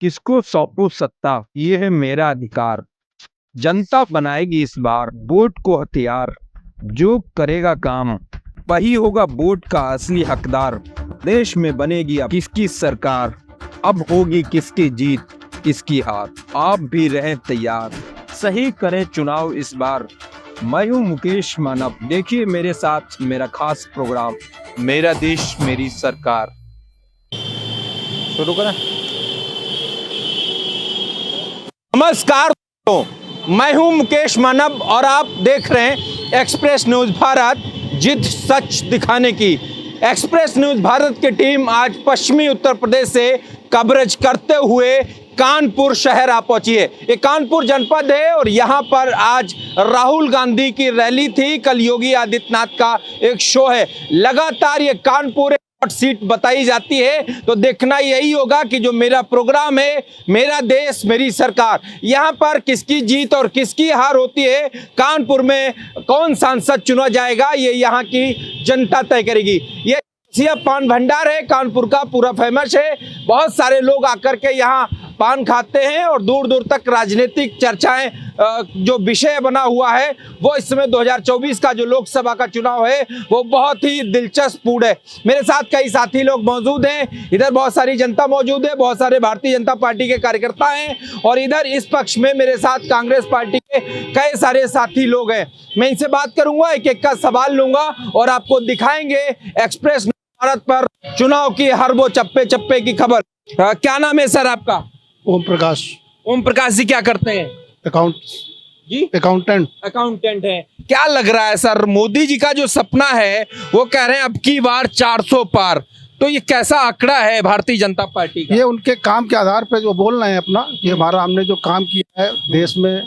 किसको सौंपू सत्ता, ये है मेरा अधिकार। जनता बनाएगी इस बार वोट को हथियार। जो करेगा काम वही होगा वोट का असली हकदार। देश में बनेगी अब किसकी सरकार, अब होगी किसकी जीत किसकी हार। आप भी रहें तैयार, सही करें चुनाव इस बार। मैं हूँ मुकेश मानव, देखिए मेरे साथ मेरा खास प्रोग्राम मेरा देश मेरी सरकार। शुरू करें। नमस्कार दोस्तों, मैं हूं मुकेश मानव और आप देख रहे हैं एक्सप्रेस न्यूज भारत, जिद सच दिखाने की। एक्सप्रेस न्यूज भारत की टीम आज पश्चिमी उत्तर प्रदेश से कवरेज करते हुए कानपुर शहर आ पहुंची है। ये कानपुर जनपद है और यहां पर आज राहुल गांधी की रैली थी। कल योगी आदित्यनाथ का एक शो है। लगातार ये कानपुर सीट बताई जाती है, तो देखना यही होगा कि जो मेरा प्रोग्राम है मेरा देश मेरी सरकार, यहां पर किसकी जीत और किसकी हार होती है, कानपुर में कौन सांसद चुना जाएगा, ये यहां की जनता तय करेगी। ये पान भंडार है, कानपुर का पूरा फेमस है। बहुत सारे लोग आकर के यहाँ पान खाते हैं और दूर दूर तक राजनीतिक चर्चाएं जो विषय बना हुआ है वो इस समय 2024 का जो लोकसभा का चुनाव है वो बहुत ही दिलचस्प है। मेरे साथ कई साथी लोग मौजूद हैं। इधर बहुत सारी जनता मौजूद है, बहुत सारे भारतीय जनता पार्टी के कार्यकर्ता हैं और इधर इस पक्ष में मेरे साथ कांग्रेस पार्टी के कई सारे साथी लोग हैं। मैं इनसे बात करूंगा, एक एक का सवाल लूंगा और आपको दिखाएंगे एक्सप्रेस भारत पर चुनाव की हर वो चप्पे चप्पे की खबर। क्या नाम है सर आपका? ओम प्रकाश। ओम प्रकाश जी क्या करते हैं? अकाउंटेंट है। क्या लग रहा है सर, मोदी जी का जो सपना है वो कह रहे हैं अब की बार 400 पार, तो ये कैसा आंकड़ा है भारतीय जनता पार्टी का? ये उनके काम के आधार पे जो बोल रहे हैं अपना, ये हमारा हमने जो काम किया है देश में,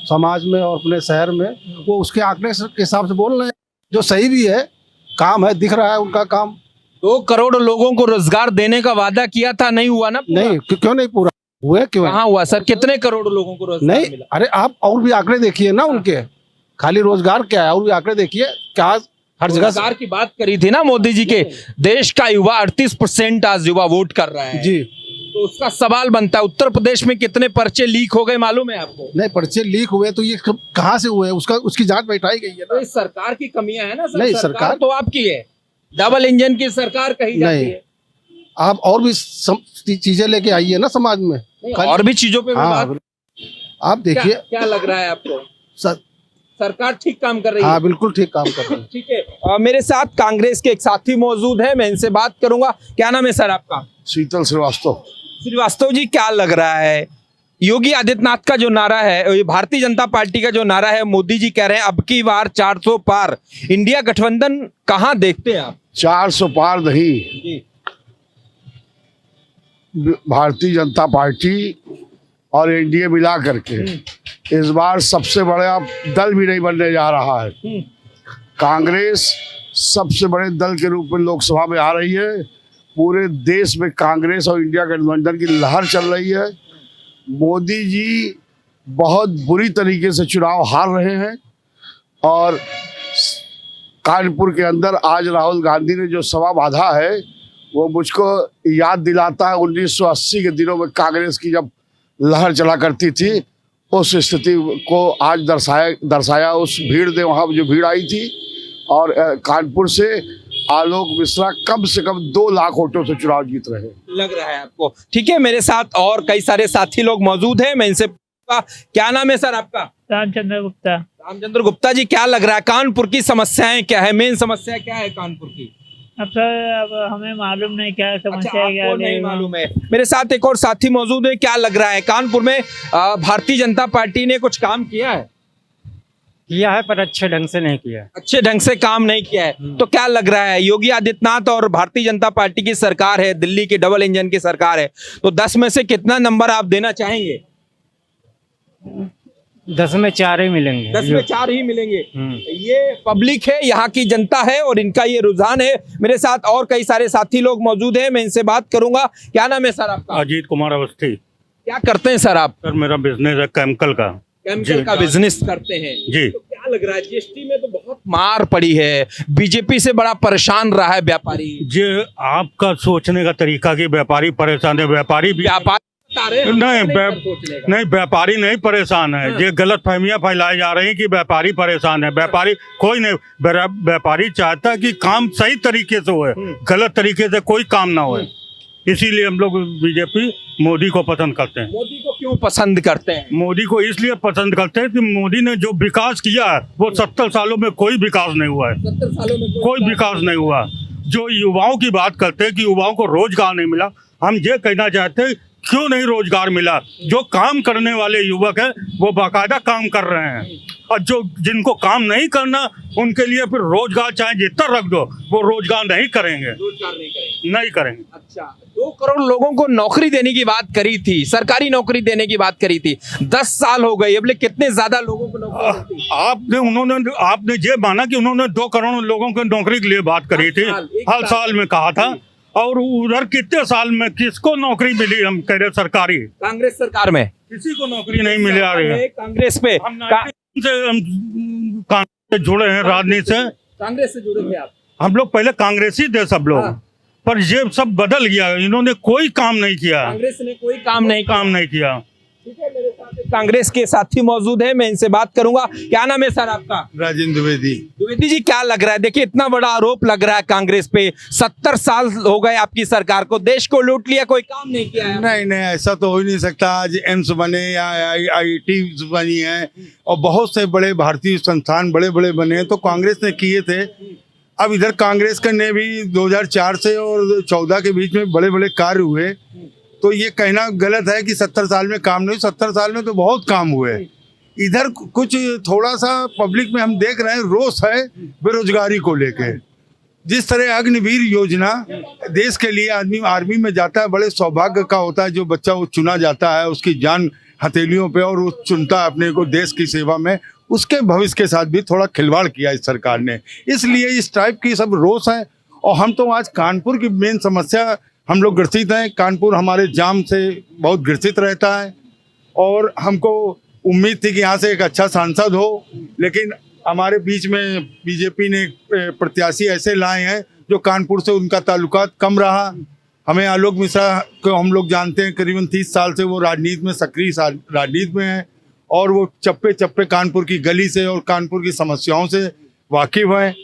समाज में और अपने शहर में, वो उसके आंकड़े के हिसाब से बोल रहे हैं, जो सही भी है। काम है, दिख रहा है उनका काम। 2 करोड़ लोगों को रोजगार देने का वादा किया था, नहीं हुआ ना? नहीं, क्यों नहीं पूरा हुआ? क्यों कहाँ हुआ सर? कितने करोड़ लोगों को रोजगार नहीं मिला? अरे आप और भी आंकड़े देखिए ना उनके, खाली रोजगार क्या है, और भी आंकड़े देखिए। क्या हर जगह रोजगार की बात करी थी ना मोदी जी के, देश का युवा 38% आज युवा वोट कर रहा है जी। तो उसका सवाल बनता है उत्तर प्रदेश में कितने पर्चे लीक हो गए मालूम है आपको? नहीं, पर्चे लीक हुए तो ये कहाँ से हुए, उसकी जांच बैठाई गई है ना। तो इस सरकार की कमियां है ना सर? नहीं, सरकार तो आपकी है, डबल इंजन की सरकार कही जाती है। आप और भी चीजें लेके आइए ना समाज में, और भी चीजों पे बात। आप देखिए क्या लग रहा है आपको? सरकार ठीक काम कर रही है? हाँ, बिल्कुल ठीक काम कर रही है। ठीक है। मेरे साथ कांग्रेस के एक साथी मौजूद है, मैं इनसे बात करूंगा। क्या नाम है सर आपका? शीतल श्रीवास्तव। श्रीवास्तव जी, क्या लग रहा है योगी आदित्यनाथ का जो नारा है, भारतीय जनता पार्टी का जो नारा है, मोदी जी कह रहे हैं अब की बार 400 पार, इंडिया गठबंधन कहाँ देखते हैं आप? 400 पार नहीं, भारतीय जनता पार्टी और एनडीए मिला करके इस बार सबसे बड़ा दल भी नहीं बनने जा रहा है। कांग्रेस सबसे बड़े दल के रूप में लोकसभा में आ रही है। पूरे देश में कांग्रेस और इंडिया गठबंधन की लहर चल रही है। मोदी जी बहुत बुरी तरीके से चुनाव हार रहे हैं और कानपुर के अंदर आज राहुल गांधी ने जो सभा बांधा है वो मुझको याद दिलाता है 1980 के दिनों में कांग्रेस की जब लहर चला करती थी, उस स्थिति को आज दर्शाया उस भीड़ ने, वहाँ जो भीड़ आई थी। और कानपुर से आलोक मिश्रा कम से कम 2 लाख वोटों से चुनाव जीत रहे हैं। लग रहा है आपको? ठीक है, मेरे साथ और कई सारे साथी लोग मौजूद हैं, मैं इनसे क्या नाम है सर आपका? रामचंद्र गुप्ता। रामचंद्र गुप्ता जी, क्या लग रहा है कानपुर की समस्याएं क्या है, मेन समस्या क्या है कानपुर की? अब सर, अब हमें मालूम नहीं क्या समस्या है, क्या नहीं मालूम है। मेरे साथ एक और साथी मौजूद है। क्या लग रहा है कानपुर में भारतीय जनता पार्टी ने कुछ काम किया है? किया है पर अच्छे ढंग से नहीं किया है। अच्छे ढंग से काम नहीं किया है, तो क्या लग रहा है योगी आदित्यनाथ और भारतीय जनता पार्टी की सरकार है, दिल्ली की डबल इंजन की सरकार है, तो 10 में से कितना नंबर आप देना चाहेंगे? 10 में 4 ही मिलेंगे। 10 में 4 ही मिलेंगे। ये पब्लिक है, यहाँ की जनता है और इनका ये रुझान है। मेरे साथ और कई सारे साथी लोग मौजूद हैं, मैं इनसे बात करूंगा। क्या नाम है सर आपका? अजीत कुमार अवस्थी। क्या करते हैं सर आप? सर मेरा बिजनेस है केमिकल का। केमिकल का बिजनेस करते हैं जी। तो क्या लग रहा है जीएसटी में तो बहुत मार पड़ी है, बीजेपी से बड़ा परेशान रहा है व्यापारी। ये आपका सोचने का तरीका कि व्यापारी परेशान है, व्यापारी भी व्यापारी बता रहे हैं, नहीं, हमारा कर सोचने का। नहीं, व्यापारी नहीं परेशान है। ये गलत फहमियाँ फैलाई जा रही हैं कि व्यापारी परेशान है। व्यापारी कोई नहीं, व्यापारी चाहता है कि काम सही तरीके से होए, गलत तरीके से कोई काम ना होए। इसीलिए हम लोग बीजेपी मोदी को पसंद करते हैं। मोदी को क्यों पसंद करते हैं? मोदी को इसलिए पसंद करते हैं कि मोदी ने जो विकास किया है वो 70 सालों में कोई विकास नहीं हुआ है। 70 सालों में कोई विकास नहीं हुआ। जो युवाओं की बात करते हैं कि युवाओं को रोजगार नहीं मिला, हम ये कहना चाहते हैं क्यों नहीं रोजगार मिला। जो काम करने वाले युवक है वो बाकायदा काम कर रहे हैं, और जो जिनको काम नहीं करना उनके लिए फिर रोजगार चाहे जितना रख दो वो रोजगार नहीं करेंगे, रोजगार नहीं करेंगे। नहीं करेंगे। अच्छा, 2 करोड़ लोगों को नौकरी देने की बात करी थी, सरकारी नौकरी देने की बात करी थी। 10 साल हो गए, अब कितने ज्यादा लोगों को नौकरी मिलती? आपने ये माना कि उन्होंने 2 करोड़ लोगों को नौकरी के लिए बात करी थी, हर साल में कहा था। और उधर कितने साल में किसको नौकरी मिली? हम कह रहे सरकारी, कांग्रेस सरकार में किसी को नौकरी नहीं मिल रही है। कांग्रेस पे हम कांग्रेस से जुड़े हैं, राजनीति से। कांग्रेस से जुड़े थे आप? हम लोग पहले कांग्रेसी थे सब लोग, पर ये सब बदल गया। इन्होंने कोई काम नहीं किया, कांग्रेस ने कोई काम नहीं किया। ठीक है, मेरे साथ एक कांग्रेस के साथी मौजूद है, मैं इनसे बात करूंगा। क्या नाम है सर आपका? राजेंद्र द्विवेदी। द्विवेदी जी, क्या लग रहा है? देखिए, इतना बड़ा आरोप लग रहा है कांग्रेस पे। 70 साल हो गए आपकी सरकार को, देश को लूट लिया, कोई काम नहीं किया है। नहीं, ऐसा तो हो ही नहीं सकता। आज एम्स बने या IIT बनी है और बहुत से बड़े भारतीय संस्थान बड़े बड़े बने हैं, तो कांग्रेस ने किए थे। अब इधर कांग्रेस ने भी 2004 से और 14 के बीच में बड़े बड़े कार्य हुए, तो ये कहना गलत है कि 70 साल में काम नहीं। 70 साल में तो बहुत काम हुए। इधर कुछ थोड़ा सा पब्लिक में हम देख रहे हैं रोष है बेरोजगारी को लेके। जिस तरह अग्निवीर योजना देश के लिए आदमी आर्मी में जाता है, बड़े सौभाग्य का होता है जो बच्चा वो चुना जाता है, उसकी जान हथेलियों पे और वो चुनता है अपने को देश की सेवा में। उसके भविष्य के साथ भी थोड़ा खिलवाड़ किया इस सरकार ने, इसलिए इस टाइप की सब रोष है। और हम तो आज कानपुर की मेन समस्या हम लोग ग्रसित हैं। कानपुर हमारे जाम से बहुत ग्रसित रहता है और हमको उम्मीद थी कि यहाँ से एक अच्छा सांसद हो, लेकिन हमारे बीच में बीजेपी ने प्रत्याशी ऐसे लाए हैं जो कानपुर से उनका ताल्लुकात कम रहा। हमें आलोक मिश्रा को हम लोग जानते हैं, करीबन 30 साल से वो राजनीति में सक्रिय राजनीति में है और वो चप्पे चप्पे कानपुर की गली से और कानपुर की समस्याओं से वाकिफ हैं।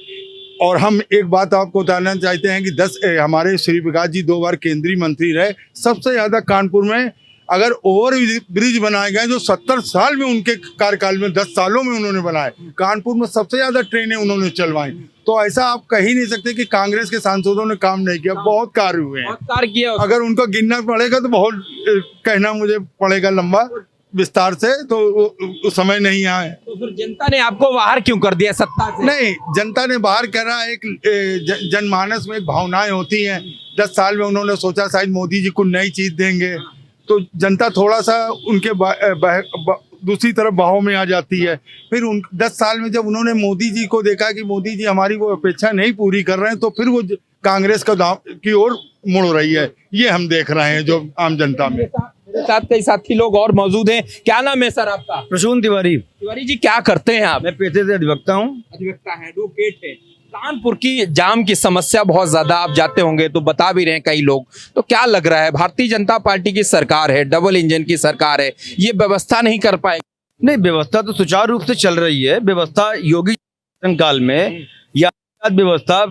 और हम एक बात आपको बताना चाहते हैं कि हमारे श्री विकास जी 2 बार केंद्रीय मंत्री रहे। सबसे ज़्यादा कानपुर में अगर ओवर ब्रिज बनाए गए जो 70 साल में उनके कार्यकाल में 10 सालों में उन्होंने बनाए, कानपुर में सबसे ज़्यादा ट्रेनें उन्होंने चलवाई। तो ऐसा आप कह ही नहीं सकते कि कांग्रेस के सांसदों ने काम नहीं किया। बहुत कार्य हुए हैं, कार्य किया। अगर उनको गिनना पड़ेगा तो बहुत कहना मुझे पड़ेगा लंबा विस्तार से, तो समय नहीं आए। तो फिर जनता ने आपको बाहर क्यों कर दिया सत्ता से? नहीं, जनता ने बाहर करा। एक जनमानस में एक भावनाएं होती हैं। 10 साल में उन्होंने सोचा शायद मोदी जी को नई चीज देंगे, तो जनता थोड़ा सा उनके दूसरी तरफ बहाव में आ जाती है। फिर 10 साल में जब उन्होंने मोदी जी को देखा कि मोदी जी हमारी वो अपेक्षा नहीं पूरी कर रहे हैं, तो फिर वो कांग्रेस की ओर मुड़ रही है। ये हम देख रहे हैं जो आम जनता में। मेरे साथ कई साथी लोग और मौजूद हैं। क्या नाम है सर आपका? प्रसून तिवारी। तिवारी जी, क्या करते हैं आप? मैं पेशे से अधिवक्ता हूँ। अधिवक्ता है, एडवोकेट है। कानपुर की जाम की समस्या बहुत ज्यादा, आप जाते होंगे तो बता भी रहे हैं कई लोग। तो क्या लग रहा है, भारतीय जनता पार्टी की सरकार है, डबल इंजन की सरकार है, ये व्यवस्था नहीं कर पाएगी? नहीं, व्यवस्था तो सुचारू रूप से चल रही है। व्यवस्था योगी काल में या व्यवस्था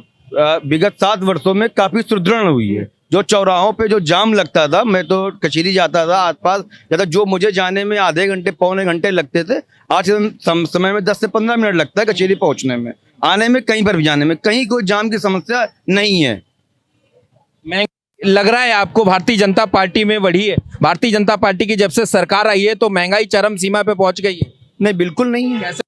विगत 7 वर्षों में काफी सुदृढ़ हुई है। जो चौराहों पे जो जाम लगता था, मैं तो कचहरी जाता था आसपास जाता, जो मुझे जाने में आधे घंटे पौने घंटे लगते थे, आज समय में 10 से 15 मिनट लगता है कचहरी पहुंचने में, आने में, कहीं पर भी जाने में। कहीं कोई जाम की समस्या नहीं है। मैं लग रहा है आपको भारतीय जनता पार्टी में बढ़ी है? भारतीय जनता पार्टी की जब से सरकार आई है तो महंगाई चरम सीमा पे पहुंच गई है। नहीं, बिल्कुल नहीं है। कैसे?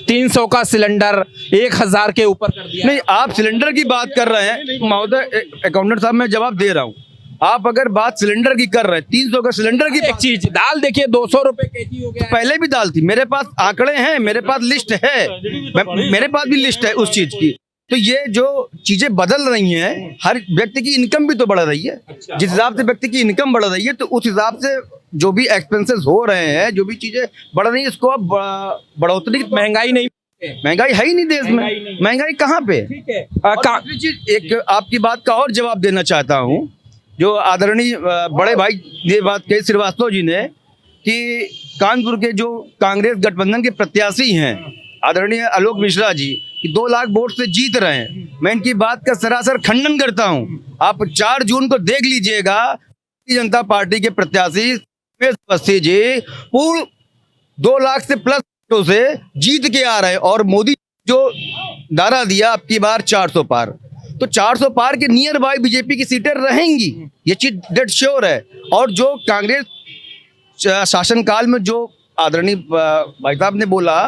300 का सिलेंडर 1000 के ऊपर कर दिया। नहीं, आप सिलेंडर की बात कर रहे हैं महोदय, अकाउंटेंट साहब, मैं जवाब दे रहा हूँ। आप अगर बात सिलेंडर की कर रहे हैं, 300 का सिलेंडर की एक चीज, दाल देखिए 200 रुपए केजी हो गया है। पहले भी दाल थी, मेरे पास आंकड़े हैं, मेरे पास लिस्ट है, मेरे पास भी लिस्ट है उस चीज की। तो ये जो चीजें बदल रही हैं, हर व्यक्ति की इनकम भी तो बढ़ रही है। जिस हिसाब से व्यक्ति की इनकम बढ़ रही है, तो उस हिसाब से जो भी एक्सपेंसेस हो रहे हैं, जो भी चीजें बढ़ रही है, इसको अब बढ़ोतरी। महंगाई नहीं, महंगाई है ही नहीं देश में। महंगाई कहाँ पे? ठीक है। दूसरी चीज, एक आपकी बात का और जवाब देना चाहता हूँ जो आदरणीय बड़े भाई ये बात कही श्रीवास्तव जी ने कि कानपुर के जो कांग्रेस गठबंधन के प्रत्याशी हैं आदरणीय आलोक मिश्रा जी कि 2 लाख वोट से जीत रहे हैं, मैं इनकी बात का सरासर खंडन करता हूं। आप 4 जून को देख लीजिएगा, भारतीय जनता पार्टी के प्रत्याशी रमेश अवस्थी जी पूर्ण 2 लाख से प्लस वोटों से जीत के आ रहे हैं और मोदी जो नारा दिया अब की बार 400 पार, तो 400 पार के नियर बाय बीजेपी की सीटें रहेंगी, ये चीज डेड श्योर है। और जो कांग्रेस शासनकाल में जो आदरणीय भाई साहब ने बोला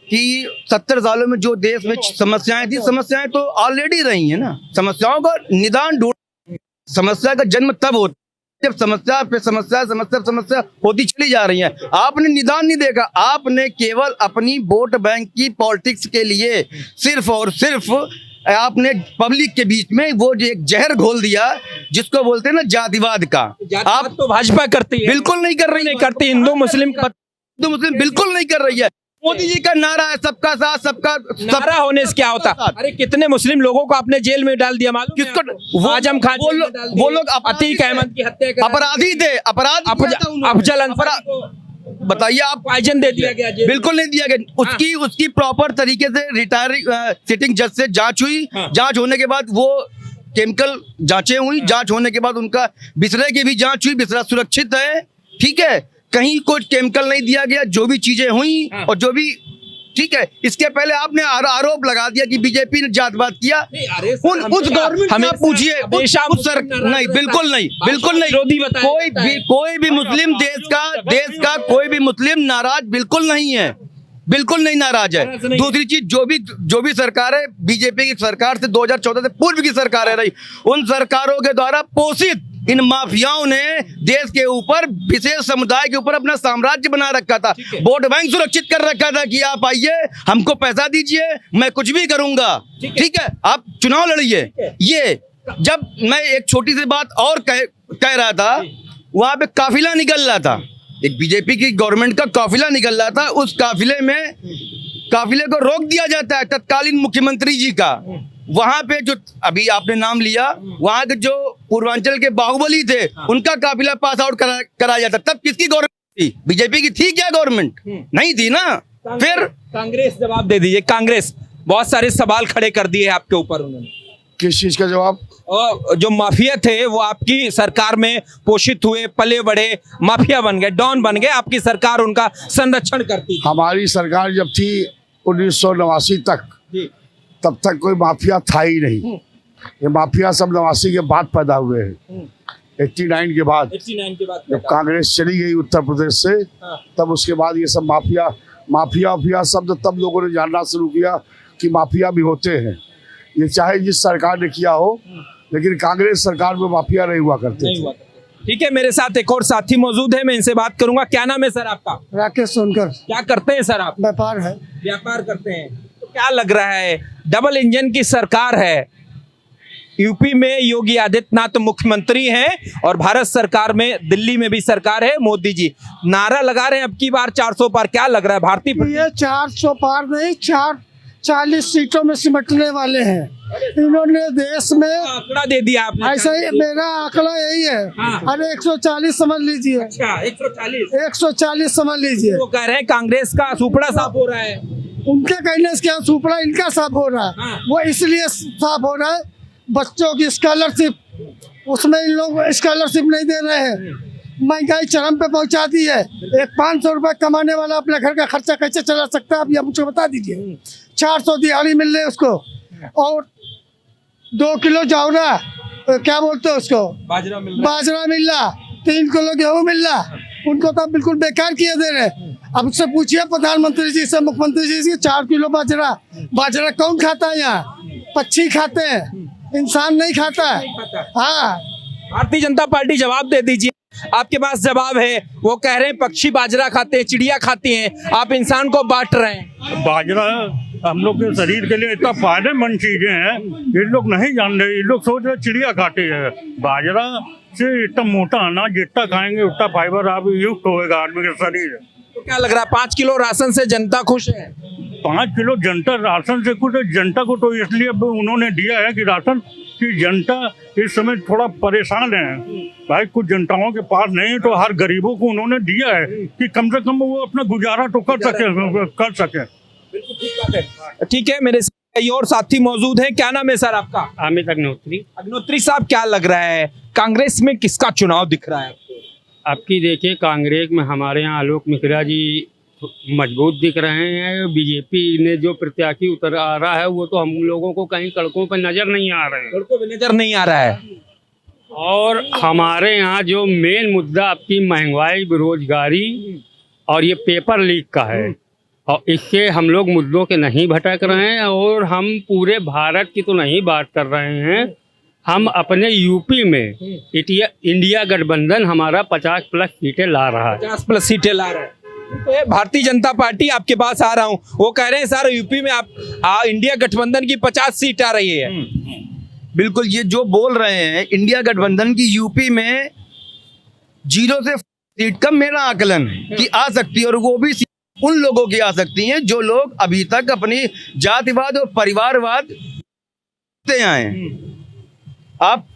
कि 70 सालों में जो देश में समस्याएं थी, समस्याएं तो ऑलरेडी रही है ना। समस्याओं का निदान ढूंढ, समस्या का जन्म तब होता जब समस्या पे समस्या होती चली जा रही है। आपने निदान नहीं देखा, आपने केवल अपनी वोट बैंक की पॉलिटिक्स के लिए सिर्फ और सिर्फ आपने पब्लिक के बीच में वो जो एक जहर घोल दिया जिसको बोलते हैं ना जातिवाद का। आप तो भाजपा करती है, बिल्कुल नहीं कर रही, नहीं करती, हिंदू मुस्लिम बिल्कुल नहीं कर रही है। मोदी जी का नारा है सबका साथ सबका, नारा होने से क्या होता? अरे कितने मुस्लिम लोगों को आपने जेल में डाल दिया मालूम? किसको? आजम खान वो लोग अतीक अहमद की हत्या कर अपराधी थे, अफजल अंसारी को बताइए आप पॉइजन दे दिया गया, बिल्कुल नहीं दिया गया। उसकी प्रॉपर तरीके से रिटायरिंग सिटिंग जज से जांच हुई, जांच होने के बाद वो केमिकल जांचें हुई, जांच होने के बाद उनका बिस्तर की भी जांच हुई, बिस्तर सुरक्षित है, ठीक है, कहीं कोई केमिकल नहीं दिया गया, जो भी चीजें हुई और जो भी ठीक है। इसके पहले आपने आरोप लगा दिया कि बीजेपी ने जातवाद किया। उस गवर्नमेंट हमें पूछिए, नहीं बिल्कुल नहीं, बिल्कुल नहीं। कोई भी मुस्लिम देश का कोई भी मुस्लिम नाराज बिल्कुल नहीं है, बिल्कुल नहीं नाराज है। दूसरी चीज, जो भी सरकार है बीजेपी की सरकार से 2014 से पूर्व की सरकारें रही, उन सरकारों के द्वारा पोषित इन माफियाओं ने देश के ऊपर विशेष समुदाय के ऊपर अपना साम्राज्य बना रखा था, वोट बैंक सुरक्षित कर रखा था कि आप आइए, हमको पैसा दीजिए, मैं कुछ भी करूंगा, ठीक है, आप चुनाव लड़िए। ये जब मैं एक छोटी सी बात और कह रहा था, वहां पे काफिला निकल रहा था, एक बीजेपी की गवर्नमेंट का काफिला निकल रहा था, उस काफिले को रोक दिया जाता है तत्कालीन मुख्यमंत्री जी का। वहां पे जो अभी आपने नाम लिया, वहां के जो पूर्वांचल के बाहुबली थे उनका काफिला पास आउट कराया जाता। तब किसकी गवर्नमेंट थी? बीजेपी की थी क्या गवर्नमेंट? नहीं थी ना। फिर कांग्रेस, जवाब दे दीजिए। कांग्रेस बहुत सारे सवाल खड़े कर दिए आपके ऊपर उन्होंने। किस चीज का जवाब? जो माफिया थे वो आपकी सरकार में पोषित हुए, पले बढ़े, माफिया बन गए, डॉन बन गए, आपकी सरकार उनका संरक्षण करती थी। हमारी सरकार जब थी 1989 तक, तब तक कोई माफिया था ही नहीं। ये माफिया सब 89 के बाद पैदा हुए हैं। 89 के बाद जब कांग्रेस चली गई उत्तर प्रदेश से, तब उसके बाद ये सब माफिया शब्द तब लोगों ने जानना शुरू किया कि माफिया भी होते हैं। ये चाहे जिस सरकार ने किया हो, लेकिन कांग्रेस सरकार में माफिया नहीं हुआ करते थे। ठीक है, मेरे साथ एक और साथी मौजूद है, मैं इनसे बात करूंगा। क्या नाम है सर आपका? राकेश सोनकर। क्या करते हैं सर आप? व्यापार है। व्यापार करते हैं। तो क्या लग रहा है, डबल इंजन की सरकार है, यूपी में योगी आदित्यनाथ मुख्यमंत्री हैं और भारत सरकार में, दिल्ली में भी सरकार है, मोदी जी नारा लगा रहे हैं अब की बार 400 पार। क्या लग रहा है भारतीय? ये 400 पार नहीं, 40 सीटों में सिमटने वाले हैं। इन्होंने देश में आंकड़ा दे दिया आपने। ऐसा ही मेरा आंकड़ा यही है। अरे 140 समझ लीजिए। अच्छा, 140 समझ लीजिए। वो कह रहे हैं कांग्रेस का सुपड़ा साफ हो रहा है। उनके कहने से क्या सुपड़ा इनका साफ हो रहा है? वो इसलिए साफ हो रहा है, बच्चों की स्कॉलरशिप, उसमें इन लोग स्कॉलरशिप नहीं दे रहे हैं। महंगाई चरम पे पहुंचा दी है। एक 500 रुपए कमाने वाला अपने घर का खर्चा कैसे चला सकता है? अब ये मुझे बता दीजिए। 400 दिहाड़ी मिल रही है उसको, और 2 किलो जावरा, क्या बोलते हैं उसको, बाजरा मिल रहा, 3 किलो गेहूँ मिल रहा। उनको तो बिल्कुल बेकार किए दे रहे। अब उससे पूछिए प्रधानमंत्री जी से, मुख्यमंत्री जी से, 4 किलो बाजरा कौन खाता है? यहाँ पक्षी खाते हैं, इंसान नहीं खाता है। हाँ, भारतीय जनता पार्टी जवाब दे दीजिए। आपके पास जवाब है। वो कह रहे हैं पक्षी बाजरा खाते हैं, चिड़िया खाती हैं, आप इंसान को बांट रहे हैं। बाजरा हम लोग के शरीर के लिए इतना फायदेमंद चीजें हैं, ये लोग नहीं जान रहे। ये लोग सोच रहे चिड़िया खाते हैं। बाजरा से इतना मोटा अनाज जितना खाएंगे उतना फाइबर आप युक्त होगा आदमी के शरीर। तो क्या लग रहा है 5 किलो राशन से जनता खुश है? 5 किलो जनता राशन से खुश है। जनता को तो इसलिए उन्होंने दिया है कि राशन की जनता इस समय थोड़ा परेशान हैं भाई। कुछ जनताओं के पास नहीं है तो हर गरीबों को उन्होंने दिया है कि कम से कम वो अपना गुजारा तो कर सके। ठीक है, मेरे साथ कई और साथी मौजूद हैं। क्या नाम है सर आपका? अमित अग्निहोत्री। अग्निहोत्री साहब, क्या लग रहा है कांग्रेस में किसका चुनाव दिख रहा है आपको? आपकी देखिए कांग्रेस में हमारे यहाँ आलोक मिश्रा जी मजबूत दिख रहे हैं। बीजेपी ने जो प्रत्याशी उतर आ रहा है वो तो हम लोगों को कहीं सड़कों पर नजर नहीं आ रहे हैं। सड़कों पे नजर नहीं आ रहा है। और हमारे यहाँ जो मेन मुद्दा आपकी महंगाई, बेरोजगारी और ये पेपर लीक का है, और इससे हम लोग मुद्दों के नहीं भटक रहे हैं। और हम पूरे भारत की तो नहीं बात कर रहे हैं, हम अपने यूपी में इंडिया गठबंधन हमारा 50+ सीटें ला रहा है। 50+ सीटें ला रहा है। तो ये भारतीय जनता पार्टी आपके पास आ रहा हूँ, वो कह रहे हैं सर यूपी में आप इंडिया गठबंधन की 50 सीट आ रही है। बिल्कुल, ये जो बोल रहे हैं इंडिया गठबंधन की यूपी में 0 से सीट का मेरा आकलन है कि आ सकती है, और वो भी उन लोगों की आ सकती हैं जो लोग अभी तक अपनी जातिवाद और परिवारवाद से आए हैं। आप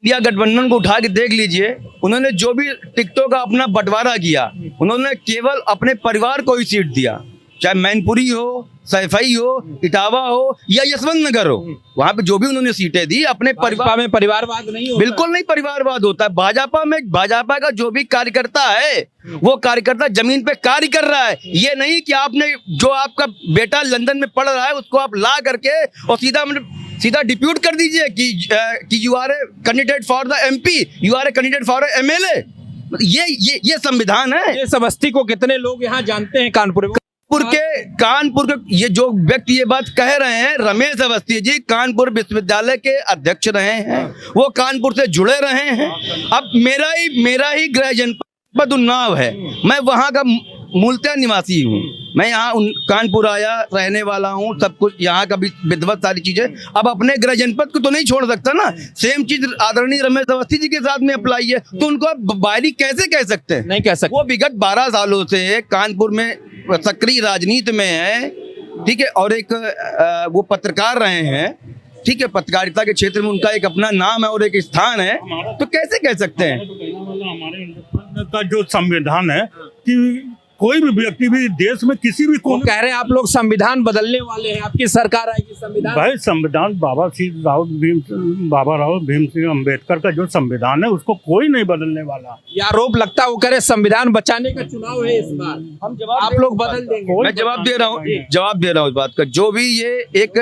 इंडिया गठबंधन को उठा के देख लीजिए, उन्होंने जो भी टिकटों का अपना बंटवारा किया, उन्होंने केवल अपने परिवार को ही सीट दिया, चाहे मैनपुरी हो, सैफई हो, इटावा हो या यशवंत नगर हो। वहां पे जो भी उन्होंने सीटें दी अपने परिवार में परिवारवाद नहीं होता। बिल्कुल नहीं परिवारवाद होता है। भाजपा का जो भी कार्यकर्ता है वो कार्यकर्ता जमीन पे कार्य कर रहा है। ये नहीं कि आपने जो आपका बेटा लंदन में पढ़ रहा है उसको आप ला करके और सीधा डिप्यूट कर दीजिए कि you are a candidate for the MP, you are a candidate for MLA। ये संविधान है। ये समस्ती को कितने लोग यहाँ जानते हैं? कानपुर के ये जो व्यक्ति ये बात कह रहे हैं, रमेश अवस्थी जी कानपुर विश्वविद्यालय के अध्यक्ष रहे हैं, वो कानपुर से जुड़े रहे हैं। अब मेरा ही गृह जनपद उन्नाव है, मैं वहाँ का मूलतः निवासी हूँ। मैं यहाँ कानपुर आया, रहने वाला हूँ, सब कुछ यहाँ का भी विधिवत सारी चीजें। अब अपने गृह जनपद को तो नहीं छोड़ सकता ना। सेम चीज आदरणीय रमेश अवस्थी जी के साथ में अप्लाई है, तो उनको आप बाहरी कैसे कह सकते हैं? नहीं कह सकते। वो विगत 12 सालों से कानपुर में सक्रिय राजनीति में है, ठीक है, और एक वो पत्रकार रहे हैं, ठीक है, पत्रकारिता के क्षेत्र में उनका एक अपना नाम है और एक स्थान है, तो कैसे कह सकते हैं? हमारे हिंदुस्तान का जो संविधान है कि कोई भी व्यक्ति भी देश में किसी भी वो कह रहे हैं आप लोग संविधान बदलने वाले हैं, आपकी सरकार आएगी संविधान। भाई संविधान बाबा राव भीम सिंह अम्बेडकर का जो संविधान है उसको कोई नहीं बदलने वाला। ये आरोप लगता है वो कह रहे संविधान बचाने का चुनाव है इस बार, हम आप लोग बदल देंगे। मैं जवाब दे रहा हूँ इस बात का। जो भी ये एक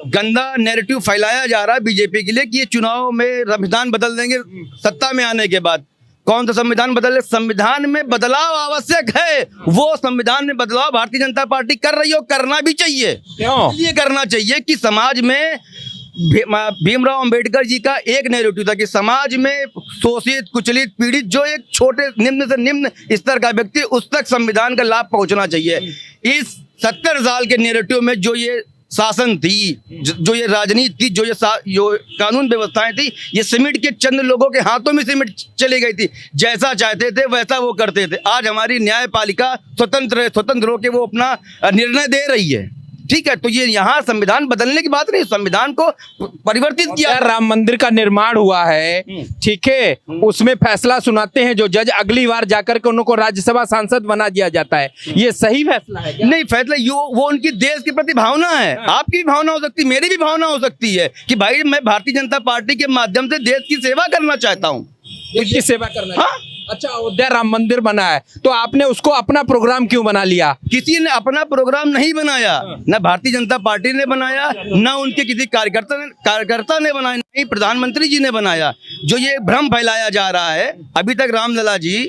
गंदा नैरेटिव फैलाया जा रहा है बीजेपी के लिए कि ये चुनाव में संविधान बदल देंगे सत्ता में आने के बाद, कौन सा संविधान बदले? संविधान में बदलाव आवश्यक है, वो संविधान में बदलाव भारतीय जनता पार्टी कर रही है, करना भी चाहिए। क्यों? इसलिए करना चाहिए कि समाज में भीमराव अंबेडकर जी का एक नैरेटिव था कि समाज में शोषित, कुचलित, पीड़ित जो एक छोटे निम्न से निम्न स्तर का व्यक्ति, उस तक संविधान का लाभ पहुंचना चाहिए। इस 70 साल के नैरेटिव में जो ये शासन थी, जो ये राजनीति थी, जो कानून व्यवस्थाएं थी, ये सिमट के चंद लोगों के हाथों में सिमट चली गई थी। जैसा चाहते थे वैसा वो करते थे। आज हमारी न्यायपालिका स्वतंत्र होकर वो अपना निर्णय दे रही है, ठीक है। तो ये यहाँ संविधान बदलने की बात नहीं, संविधान को परिवर्तित किया। राम मंदिर का निर्माण हुआ है, ठीक है, उसमें फैसला सुनाते हैं जो जज, अगली बार जाकर के उनको राज्यसभा सांसद बना दिया जाता है। ये सही फैसला है क्या? नहीं, फैसला वो उनकी देश के प्रति भावना है। आपकी भी भावना हो सकती है, मेरी भी भावना हो सकती है कि भाई मैं भारतीय जनता पार्टी के माध्यम से देश की सेवा करना चाहता हूँ। देश की सेवा करना। हाँ? अच्छा, अयोध्या राम मंदिर बना है तो आपने उसको अपना प्रोग्राम क्यों बना लिया? किसी ने अपना प्रोग्राम नहीं बनाया, न भारतीय जनता पार्टी ने बनाया, न उनके किसी कार्यकर्ता ने बनाया, नहीं प्रधानमंत्री जी ने बनाया। जो ये भ्रम फैलाया जा रहा है, अभी तक रामलला जी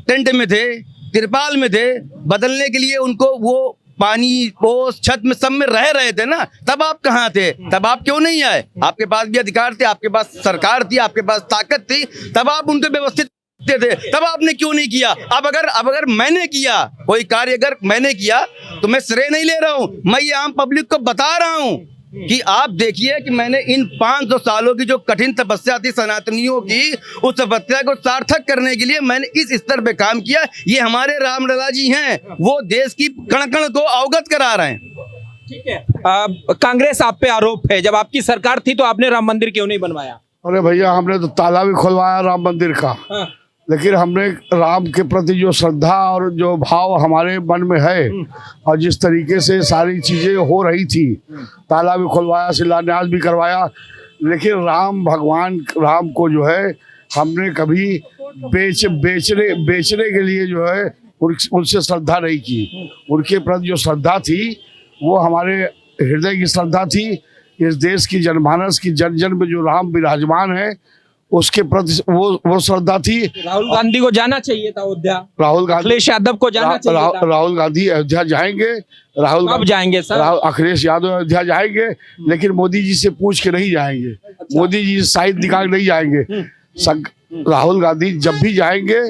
टेंट में थे, तिरपाल में थे, बदलने के लिए उनको वो पानी ओस छत में सब में रह रहे थे ना, तब आप कहाँ थे? तब आप क्यों नहीं आए? आपके पास भी अधिकार थे, आपके पास सरकार थी, आपके पास ताकत थी, तब आप उनको व्यवस्थित थे, तब आपने क्यों नहीं किया? अब अगर मैंने किया कोई कार्य, अगर मैंने किया तो मैं श्रेय नहीं ले रहा हूं, मैं ये आम पब्लिक को बता रहा हूं कि आप देखिए कि मैंने इन 500 सालों की जो कठिन तपस्या थी सनातनियों की, उस तपस्या को सार्थक करने के लिए मैंने इस स्तर पे काम किया। ये हमारे रामलला जी हैं, वो देश की कण कण को अवगत करा रहे हैं। ठीक है। कांग्रेस आप पे आरोप है, जब आपकी सरकार थी तो आपने राम मंदिर क्यों नहीं बनवाया? अरे भैया, हमने तो ताला भी खुलवाया राम मंदिर का, हाँ। लेकिन हमने राम के प्रति जो श्रद्धा और जो भाव हमारे मन में है और जिस तरीके से सारी चीजें हो रही थी, ताला भी खुलवाया, शिलान्यास भी करवाया, लेकिन राम भगवान राम को जो है हमने कभी बेचने के लिए जो है उनसे श्रद्धा नहीं की। उनके प्रति जो श्रद्धा थी वो हमारे हृदय की श्रद्धा थी। इस देश की जनमानस की जन जन में जो राम विराजमान है उसके प्रति वो श्रद्धा थी। राहुल गांधी को जाना चाहिए था अयोध्या, राहुल गांधी, अखिलेश यादव को जाना चाहिए था। राहुल गांधी अयोध्या जाएंगे, कब जाएंगे सर? अखिलेश यादव अयोध्या जाएंगे, लेकिन मोदी जी से पूछ के नहीं जाएंगे। अच्छा। मोदी जी साइड दिखा के नहीं जाएंगे। राहुल गांधी जब भी जाएंगे,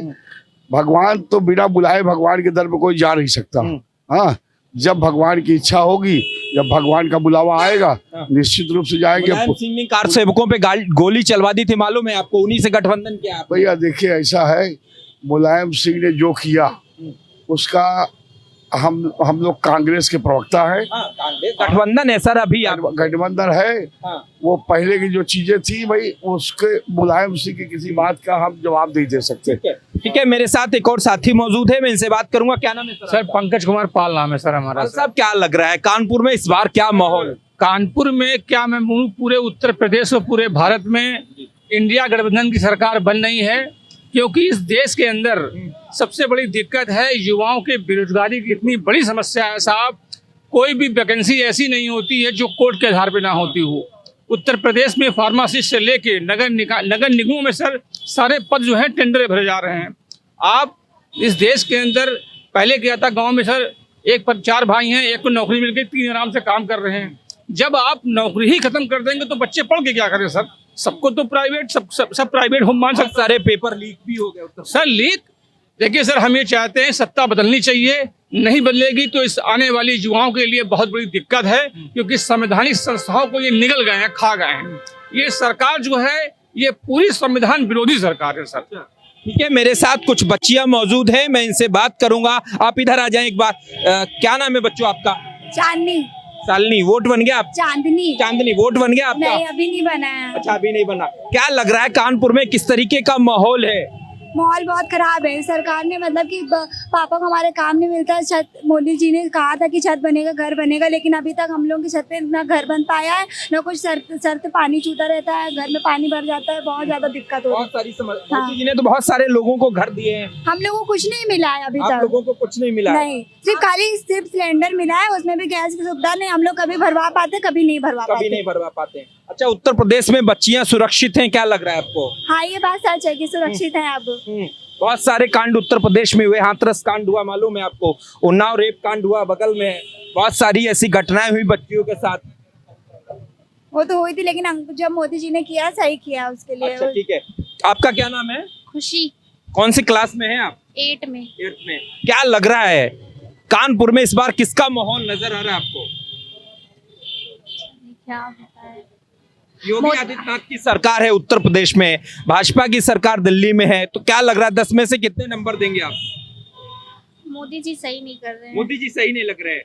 भगवान तो बिना बुलाए भगवान के दर पे कोई जा नहीं सकता। हाँ, जब भगवान की इच्छा होगी, जब भगवान का बुलावा आएगा, निश्चित रूप से जाएंगे। मुलायम सिंह ने कार सेवकों पे गोली चलवा दी थी, मालूम है आपको? उन्हीं से गठबंधन किया आपने। भैया देखिए, ऐसा है, मुलायम सिंह ने जो किया उसका हम लोग कांग्रेस के प्रवक्ता है। हाँ, कांग्रेस गठबंधन है सर, अभी गठबंधन है। हाँ। वो पहले की जो चीजें थी भाई, उसके मुलायम सिंह की किसी बात का हम जवाब नहीं दे सकते। ठीक है, मेरे साथ एक और साथी मौजूद है, मैं इनसे बात करूंगा। क्या नाम है सर? पंकज कुमार पाल नाम है सर हमारा। साहब, क्या लग रहा है कानपुर में इस बार क्या माहौल? कानपुर में क्या मैं बोलूं, पूरे उत्तर प्रदेश और पूरे भारत में इंडिया गठबंधन की सरकार बन रही है, क्योंकि इस देश के अंदर सबसे बड़ी दिक्कत है युवाओं के बेरोजगारी की इतनी बड़ी समस्या है साहब। कोई भी वैकेंसी ऐसी नहीं होती है जो कोर्ट के आधार पर ना होती हो। उत्तर प्रदेश में फार्मासिस्ट से लेके नगर निगमों में सर सारे पद जो हैं टेंडर भरे जा रहे हैं। आप इस देश के अंदर पहले क्या था, गांव में सर एक पर 4 भाई हैं, एक को नौकरी मिल गई, 3 आराम से काम कर रहे हैं। जब आप नौकरी ही खत्म कर देंगे तो बच्चे पढ़ के क्या करें सर? सबको तो प्राइवेट सब प्राइवेट होम मान सकते। सारे पेपर लीक भी हो गए सर। लीक देखिए सर, हम ये चाहते हैं सत्ता बदलनी चाहिए, नहीं बदलेगी तो इस आने वाली युवाओं के लिए बहुत बड़ी दिक्कत है, क्योंकि संवैधानिक संस्थाओं को ये निगल गए हैं, खा गए हैं। ये सरकार जो है ये पूरी संविधान विरोधी सरकार है सर। ठीक है, मेरे साथ कुछ बच्चियां मौजूद हैं, मैं इनसे बात करूंगा। आप इधर आ जाएं एक बार। क्या नाम है बच्चों आपका? चांदनी। शालिनी, वोट बन गया आप? चांदनी, वोट बन गया आपका? नहीं, अभी नहीं बना है। अच्छा, अभी नहीं बना। क्या लग रहा है कानपुर में किस तरीके का माहौल है? माहौल बहुत खराब है। सरकार ने मतलब कि पापा को हमारे काम नहीं मिलता। छत, मोदी जी ने कहा था कि छत बनेगा, घर बनेगा, लेकिन अभी तक हम लोगों की छत पे ना घर बन पाया है, ना कुछ सर पानी छूता रहता है, घर में पानी भर जाता है, बहुत ज्यादा दिक्कत हो रही है। मोदी जी ने तो बहुत सारे लोगों को घर दिए हैं, हम लोगों को कुछ नहीं मिला है अभी आप तक। लोगों को कुछ नहीं मिला? नहीं, सिर्फ सिलेंडर मिला है, उसमें भी गैस की सुविधा नहीं। हम लोग कभी भरवा पाते, कभी नहीं भरवा पाते। अच्छा, उत्तर प्रदेश में बच्चियां सुरक्षित हैं, क्या लग रहा है आपको? हाँ, ये बात सच है कि सुरक्षित है अब। बहुत सारे कांड उत्तर प्रदेश में हुए। हाथरस कांड हुआ, मालूम है आपको? उन्नाव रेप कांड हुआ बगल में। बहुत सारी ऐसी घटनाएं हुई बच्चियों के साथ। वो तो हुई थी, लेकिन जब मोदी जी ने किया, सही किया उसके लिए। अच्छा, ठीक है। आपका क्या नाम है? खुशी। कौन सी क्लास में है आप? 8 में। 8 में। क्या लग रहा है कानपुर में इस बार किसका माहौल नजर आ रहा है आपको? क्या बताएं? योगी आदित्यनाथ की सरकार है उत्तर प्रदेश में, भाजपा की सरकार दिल्ली में है, तो क्या लग रहा है 10 में से कितने नंबर देंगे आप? मोदी जी सही नहीं कर रहे हैं। मोदी जी सही नहीं लग रहे हैं।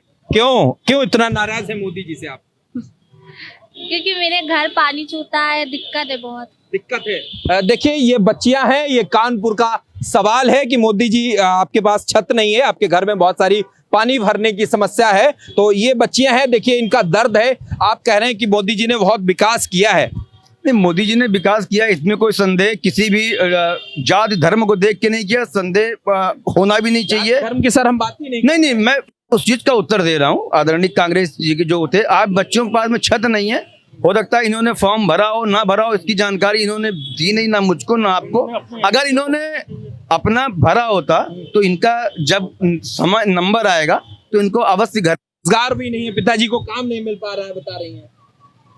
क्यों इतना नाराज है मोदी जी से आप? क्योंकि मेरे घर पानी छूता है, दिक्कत है, बहुत दिक्कत है। देखिए, ये बच्चियां हैं, ये कानपुर का सवाल है कि मोदी जी आपके पास छत नहीं है, आपके घर में बहुत सारी पानी भरने की समस्या है, तो ये बच्चियां हैं, देखिए इनका दर्द है। आप कह रहे हैं कि मोदी जी ने बहुत विकास किया है। नहीं, मोदी जी ने विकास किया, इसमें कोई संदेह किसी भी जाति धर्म को देख के नहीं किया। संदेह होना भी नहीं चाहिए। धर्म की सर हम बात ही नहीं। मैं उस चीज का उत्तर दे रहा हूँ। आदरणीय कांग्रेस जी के जो होते, आप बच्चों के पास में छत नहीं है, हो सकता है इन्होंने फॉर्म भरा हो ना भरा हो, इसकी जानकारी इन्होंने दी नहीं, ना मुझको ना आपको। अगर इन्होंने अपना भरा होता तो इनका जब समय नंबर आएगा तो इनको अवश्य घर। रोजगार भी नहीं है, पिताजी को काम नहीं मिल पा रहा है, बता रही हैं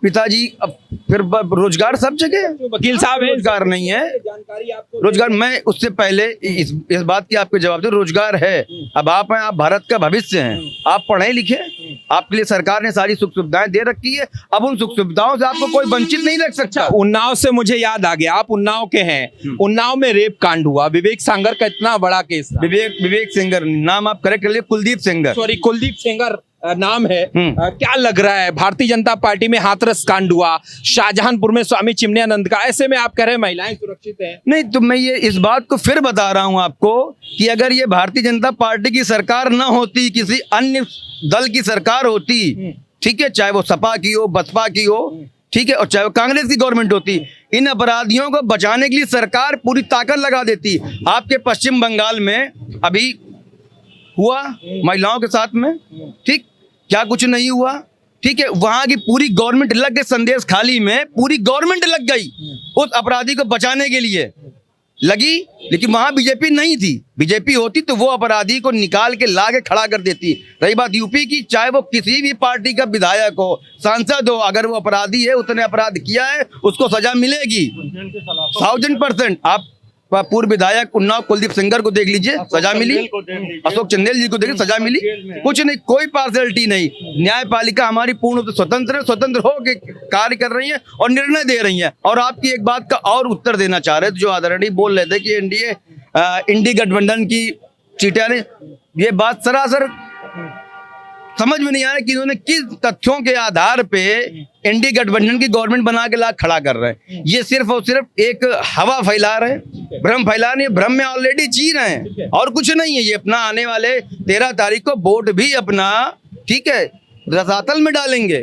पिताजी। अब फिर रोजगार सब जगह, वकील साहब है, रोजगार नहीं है। जानकारी आपको रोजगार, मैं उससे पहले इस बात की आपको जवाब दूं, रोजगार है। अब आप हैं, आप भारत का भविष्य हैं, आप पढ़े लिखे, आपके लिए सरकार ने सारी सुख सुविधाएं दे रखी है। अब उन सुख सुविधाओं से आपको कोई वंचित नहीं रख सकता। उन्नाव से मुझे याद आ गया, आप उन्नाव के हैं। उन्नाव में रेप कांड हुआ, विवेक सागर का इतना बड़ा केस था। विवेक सेंगर नाम आप करेक्ट कर लिए, कुलदीप सेंगर। सॉरी, कुलदीप सेंगर नाम है। क्या लग रहा है, भारतीय जनता पार्टी में हाथरस कांड हुआ, शाहजहांपुर में स्वामी चिन्मयानंद का, ऐसे में आप कह रहे हैं महिलाएं सुरक्षित हैं? नहीं, तो मैं ये इस बात को फिर बता रहा हूं आपको कि अगर ये भारतीय जनता पार्टी की सरकार ना होती, किसी अन्य दल की सरकार होती, ठीक है, चाहे वो सपा की हो, बसपा की हो, ठीक है, और चाहे वो कांग्रेस की गवर्नमेंट होती, इन अपराधियों को बचाने के लिए सरकार पूरी ताकत लगा देती। आपके पश्चिम बंगाल में अभी हुआ महिलाओं के साथ में, ठीक, क्या कुछ नहीं हुआ, ठीक है, वहां की पूरी गवर्नमेंट लग गई, संदेश खाली में पूरी गवर्नमेंट लग गई उस अपराधी को बचाने के लिए लगी, लेकिन वहां बीजेपी नहीं थी। बीजेपी होती तो वो अपराधी को निकाल के ला के खड़ा कर देती। रही बात यूपी की, चाहे वो किसी भी पार्टी का विधायक हो, सांसद हो, अगर वो अपराधी है, उसने अपराध किया है, उसको सजा मिलेगी 1000%। आप पूर्व विधायक उन्नाव कुलदीप सेंगर को देख लीजिए, सजा मिली, अशोक चंदेल जी को देखिए, सजा मिली, कुछ नहीं, कोई पार्शलिटी नहीं। न्यायपालिका हमारी पूर्ण रूप से स्वतंत्र हो के कार्य कर रही है और निर्णय दे रही है। और आपकी एक बात का और उत्तर देना चाह रहे थे, जो आदरणीय बोल रहे थे कि इंडी गठबंधन की सीटें, ये बात सरासर समझ में नहीं आ रहा कि इन्होंने किस तथ्यों के आधार पे इंडी गठबंधन की गवर्नमेंट बना के ला खड़ा कर रहे हैं। ये सिर्फ और सिर्फ एक हवा फैला रहे हैं, भ्रम फैला रहे हैं, भ्रम में ऑलरेडी जी रहे हैं और कुछ नहीं है। ये अपना आने वाले 13 तारीख को वोट भी अपना, ठीक है, रसातल में डालेंगे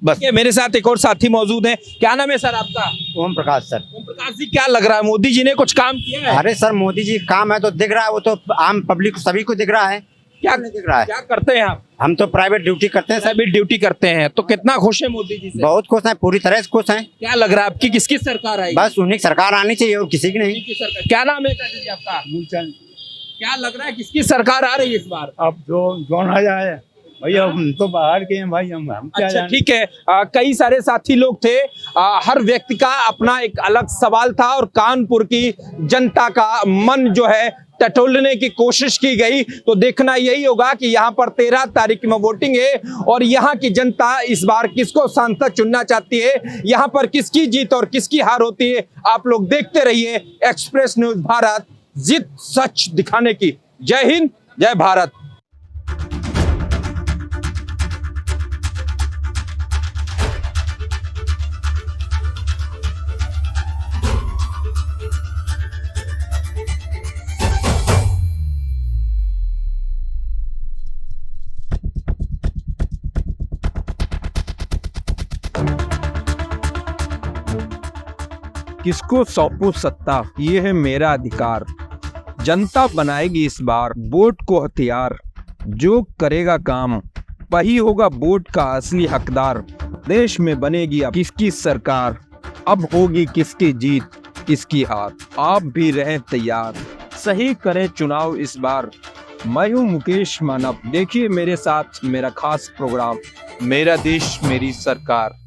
बस। मेरे साथ एक और साथी मौजूद हैं। क्या नाम है सर आपका? ओम प्रकाश सर। ओम प्रकाश जी, क्या लग रहा है, मोदी जी ने कुछ काम किया है? अरे सर, मोदी जी काम है तो दिख रहा है, वो तो आम पब्लिक सभी को दिख रहा है। क्या नहीं दिख रहा है? क्या करते हैं आप? हम तो प्राइवेट ड्यूटी करते हैं, प्राइवेट ड्यूटी करते हैं, तो कितना खुश है मोदी जी से? बहुत खुश हैं, पूरी तरह से खुश हैं। क्या लग रहा है आपकी किसकी सरकार आएगी? बस उन्हीं की सरकार आनी चाहिए और किसी की नहीं। उन्हीं की सरकार। क्या नाम है चाचा जी आपका? मूलचंद। क्या लग रहा है किसकी सरकार आ रही है इस बार? अब जो आ जाए भैया, हम तो बाहर के हैं भाई, हम क्या अच्छा, ठीक है। कई सारे साथी लोग थे, हर व्यक्ति का अपना एक अलग सवाल था और कानपुर की जनता का मन जो है टटोलने की कोशिश की गई। तो देखना यही होगा कि यहाँ पर 13 तारीख में वोटिंग है और यहाँ की जनता इस बार किसको सांसद चुनना चाहती है, यहाँ पर किसकी जीत और किसकी हार होती है। आप लोग देखते रहिए एक्सप्रेस न्यूज भारत, जित सच दिखाने की। जय हिंद, जय भारत। किसको सौंपू सत्ता, ये है मेरा अधिकार। जनता बनाएगी इस बार वोट को हथियार। जो करेगा काम वही होगा वोट का असली हकदार। देश में बनेगी अब किसकी सरकार, अब होगी किसकी जीत किसकी हार। आप भी रहें तैयार, सही करें चुनाव इस बार। मैं हूँ मुकेश मानव, देखिए मेरे साथ मेरा खास प्रोग्राम, मेरा देश मेरी सरकार।